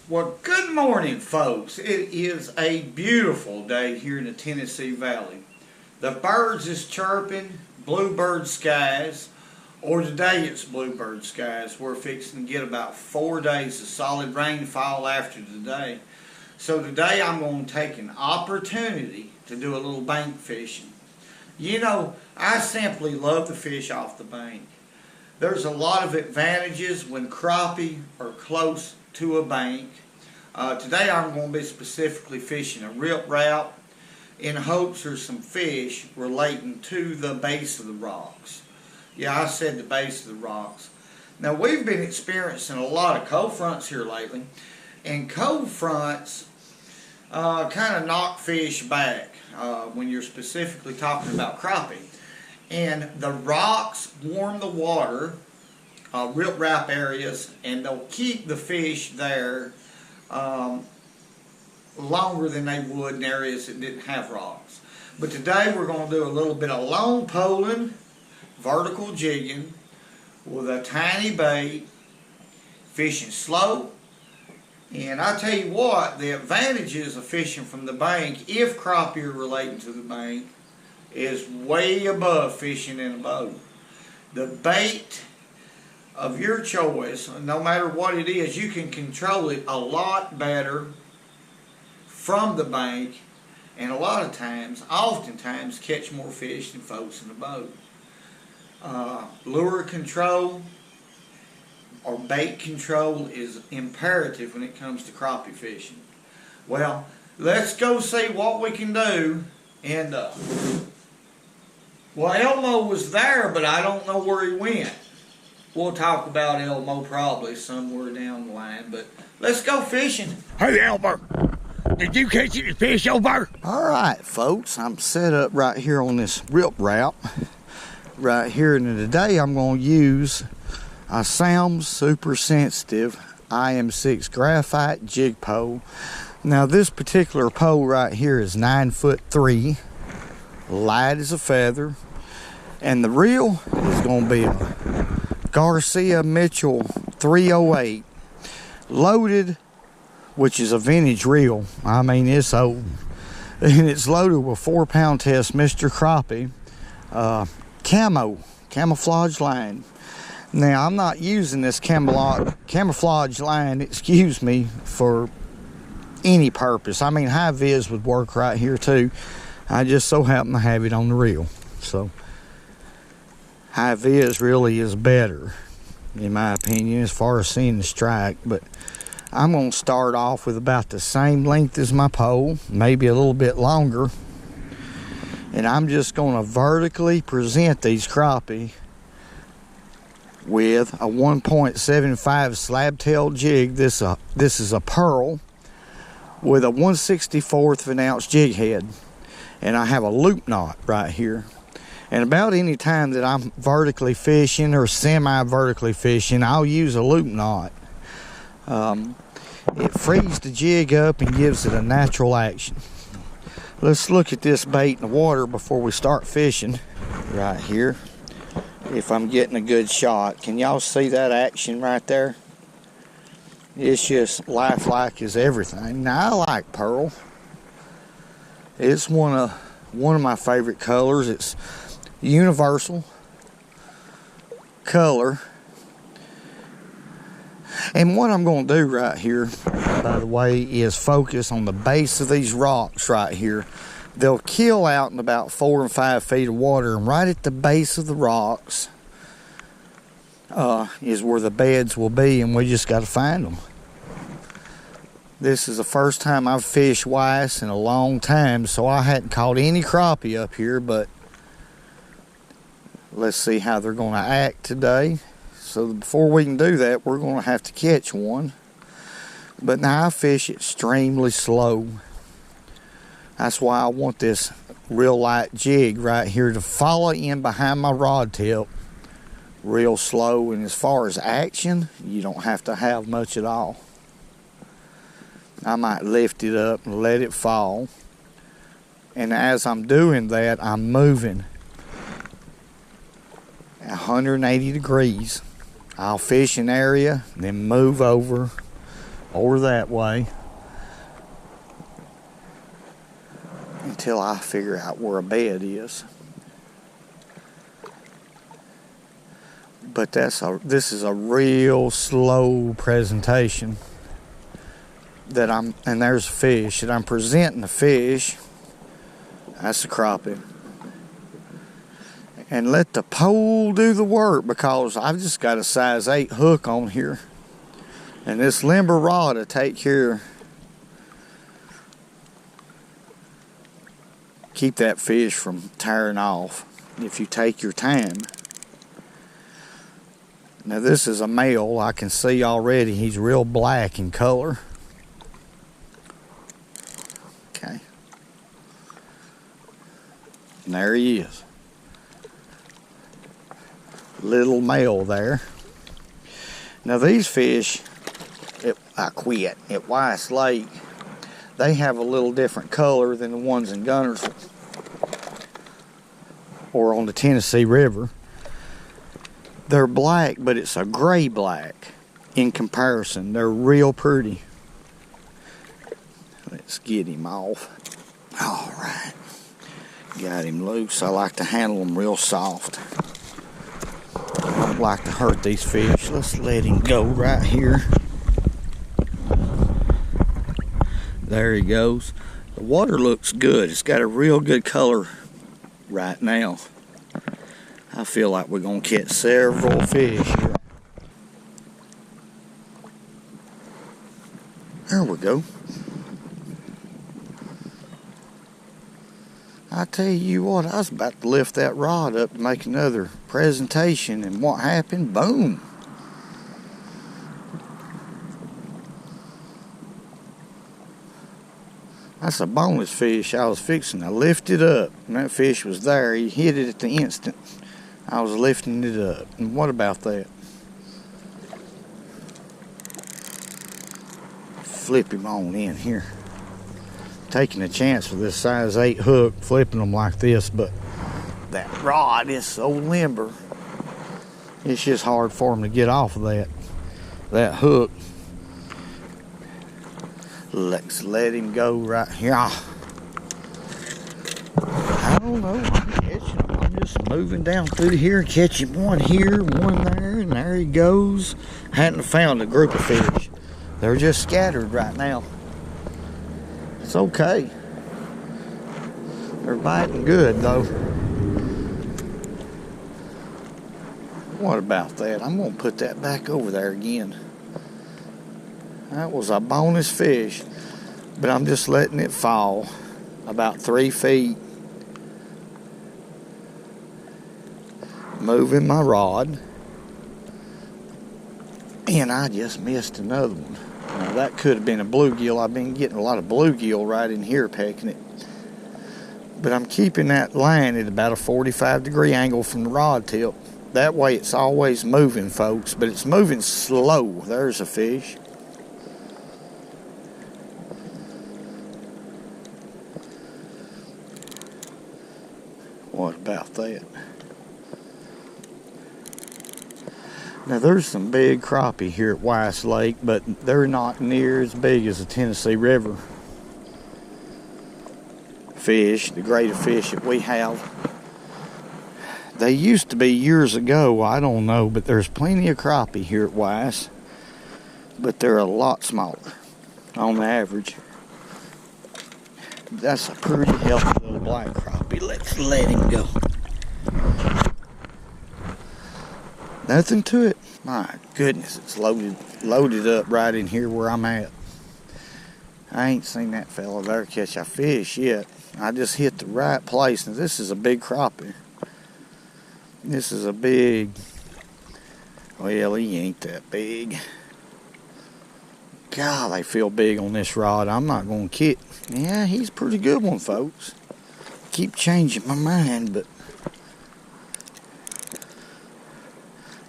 Well, good morning, folks. It is a beautiful day here in the Tennessee Valley. The birds is chirping, bluebird skies, or today it's bluebird skies. We're fixing to get about 4 days of solid rainfall after today. So today I'm going to take an opportunity to do a little bank fishing. You know, I simply love to fish off the bank. There's a lot of advantages when crappie are close to a bank. Today I'm going to be specifically fishing a RipRap in hopes there's some fish relating to the base of the rocks. Yeah, I said the base of the rocks. Now we've been experiencing a lot of cold fronts here lately, and cold fronts kind of knock fish back when you're specifically talking about crappie. And the rocks warm the water, RipRap areas, and they'll keep the fish there longer than they would in areas that didn't have rocks. But today we're going to do a little bit of long poling, vertical jigging with a tiny bait, fishing slow. And I tell you what, the advantages of fishing from the bank, if crappie are relating to the bank, is way above fishing in a boat. The bait of your choice, no matter what it is, you can control it a lot better from the bank, and a lot of times, oftentimes, catch more fish than folks in the boat. Lure control or bait control is imperative when it comes to crappie fishing. Well, let's go see what we can do. And well, Elmo was there, but I don't know where he went. We'll talk about Elmo probably somewhere down the line, but let's go fishing. Hey, Elmer, did you catch any fish over? All right, folks, I'm set up right here on this RipRap right here, and today I'm going to use a Sound Super Sensitive IM6 graphite jig pole. Now, this particular pole right here is 9'3", light as a feather, and the reel is going to be a Garcia Mitchell 308 loaded, which is a vintage reel. I mean, it's old, and it's loaded with 4-pound test Mr. Crappie camouflage line. Now, I'm not using this camouflage line, excuse me, for any purpose. I mean, high vis would work right here too. I just so happen to have it on the reel. So high vis really is better, in my opinion, as far as seeing the strike. But I'm going to start off with about the same length as my pole, maybe a little bit longer. And I'm just going to vertically present these crappie with a 1.75 slab tail jig. This is a pearl with a 1/64 of an ounce jig head, and I have a loop knot right here. And about any time that I'm vertically fishing or semi-vertically fishing, I'll use a loop knot. It frees the jig up and gives it a natural action. Let's look at this bait in the water before we start fishing right here. If I'm getting a good shot, can y'all see that action right there? It's just lifelike as everything. Now, I like pearl. It's one of my favorite colors. It's universal color. And what I'm going to do right here, by the way, is focus on the base of these rocks right here. They'll kill out in about 4 and 5 feet of water, and right at the base of the rocks is where the beds will be, and we just got to find them. This is the first time I've fished Weiss in a long time, so I hadn't caught any crappie up here, but let's see how they're going to act today. So before we can do that, we're going to have to catch one. But now I fish extremely slow. That's why I want this real light jig right here to follow in behind my rod tip real slow. And as far as action, you don't have to have much at all. I might lift it up and let it fall. And as I'm doing that, I'm moving 180 degrees. I'll fish an area, then move over over that way until I figure out where a bed is. But this is a real slow presentation and there's a fish that I'm presenting the fish. That's a crappie. And let the pole do the work, because I've just got a size 8 hook on here. And this limber rod will take care, keep that fish from tearing off if you take your time. Now this is a male. I can see already he's real black in color. Okay. And there he is. Little male there. Now these fish at Weiss Lake, they have a little different color than the ones in Guntersville or on the Tennessee River. They're black, but it's a gray black in comparison. They're real pretty. Let's get him off. All right. Got him loose. I like to handle them real soft. I don't like to hurt these fish. Let's let him go right here. There he goes. The water looks good. It's got a real good color right now. I feel like we're going to catch several fish here. There we go. I tell you what, I was about to lift that rod up to make another presentation, and what happened? Boom. That's a boneless fish. I was fixing to lift it up, and that fish was there. He hit it at the instant I was lifting it up. And what about that? Flip him on in here. Taking a chance with this size 8 hook, flipping them like this, but that rod is so limber. It's just hard for him to get off of that hook. Let's let him go right here. I don't know. I'm catching him. I'm just moving down through here and catching one here, one there, and there he goes. Hadn't found a group of fish. They're just scattered right now. It's okay. They're biting good though. What about that? I'm gonna put that back over there again. That was a bonus fish, but I'm just letting it fall about 3 feet. Moving my rod, and I just missed another one. Now that could have been a bluegill. I've been getting a lot of bluegill right in here pecking it. But I'm keeping that line at about a 45-degree angle from the rod tip. That way it's always moving, folks, but it's moving slow. There's a fish. What about that? Now there's some big crappie here at Weiss Lake, but they're not near as big as the Tennessee River fish, the greater fish that we have. They used to be years ago, I don't know, but there's plenty of crappie here at Weiss, but they're a lot smaller on average. That's a pretty healthy little black crappie. Let's let him go. Nothing to it. My goodness, it's loaded up right in here where I'm at. I ain't seen that fella there catch a fish yet. I just hit the right place. Now this is a big crappie. This is a big, well, he ain't that big. God, they feel big on this rod. I'm not going to kid. Yeah, he's a pretty good one, folks. Keep changing my mind, but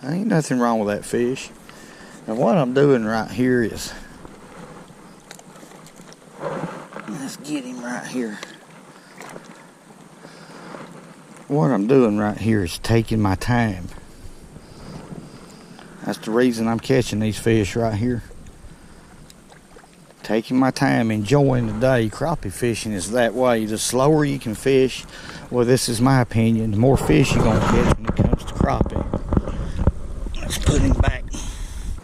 ain't nothing wrong with that fish. Now what I'm doing right here is, let's get him right here. What I'm doing right here is taking my time. That's the reason I'm catching these fish right here. Taking my time, enjoying the day. Crappie fishing is that way. The slower you can fish, well, this is my opinion, the more fish you're going to catch when it comes to crappie. Let's put him back.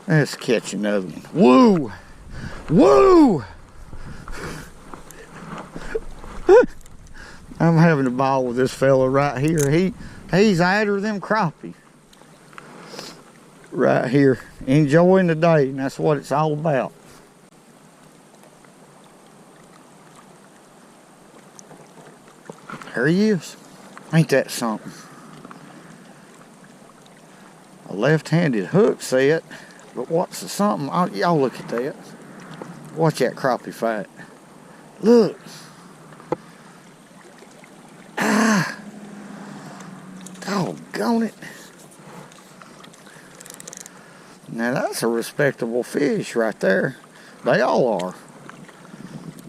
Let's catch another one. Woo! Woo! I'm having a ball with this fella right here. He's after them crappie. Right here. Enjoying the day, and that's what it's all about. There he is. Ain't that something? A left-handed hook set, but what's the something? Y'all look at that. Watch that crappie fight. Look. Ah. Doggone it. Now that's a respectable fish right there. They all are.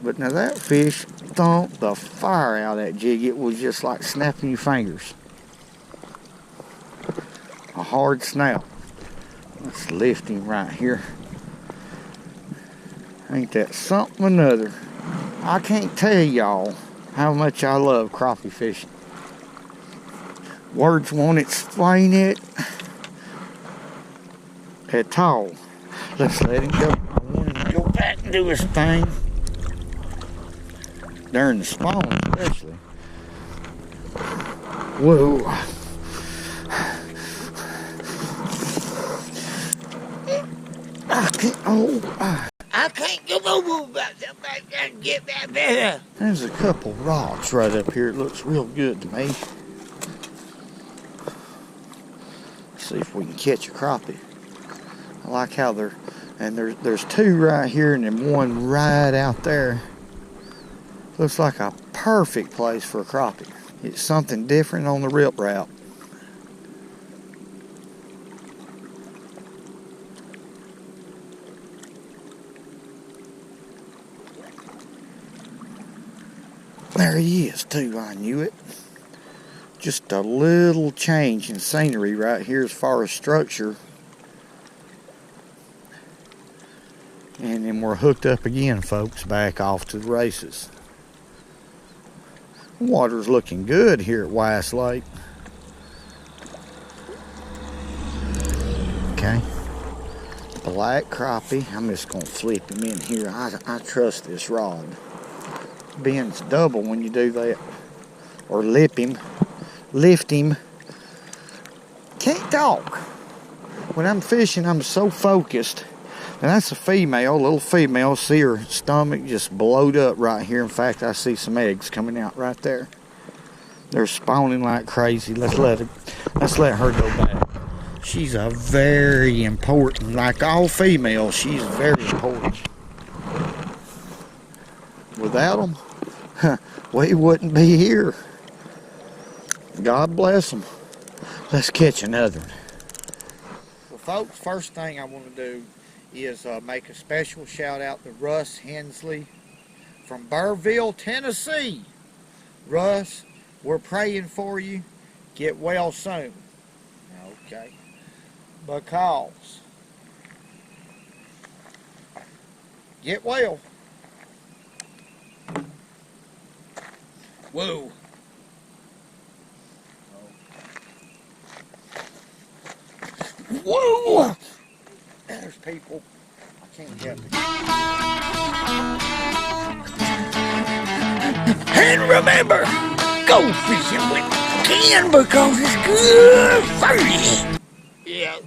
But now that fish thumped the fire out of that jig. It was just like snapping your fingers. A hard snap. Let's lift him right here. Ain't that something or another? I can't tell y'all how much I love crappie fishing. Words won't explain it at all. Let's let him go. I want him to go back and do his thing. During the spawn, especially. Whoa. I can't go about that. Get that better. There's a couple rocks right up here. It looks real good to me. See if we can catch a crappie. I like how there's two right here and then one right out there. Looks like a perfect place for a crappie. It's something different on the RipRap. There he is too, I knew it. Just a little change in scenery right here as far as structure. And then we're hooked up again, folks, back off to the races. Water's looking good here at Weiss Lake. Okay. Black crappie. I'm just going to flip him in here. I trust this rod. Bends double when you do that. Or lift him. Can't talk. When I'm fishing, I'm so focused. And that's a female, little female. See her stomach just blowed up right here. In fact, I see some eggs coming out right there. They're spawning like crazy. Let's let her go back. She's a very important, like all females, she's very important. Without them, we wouldn't be here. God bless them. Let's catch another one. Well, folks, first thing I want to do is make a special shout out to Russ Hensley from Burrville, Tennessee. Russ, we're praying for you. Get well soon. Okay. Because get well. Whoa. Whoa! There's people. I can't help it. And remember, go fishing when you can because it's good for you. Yeah.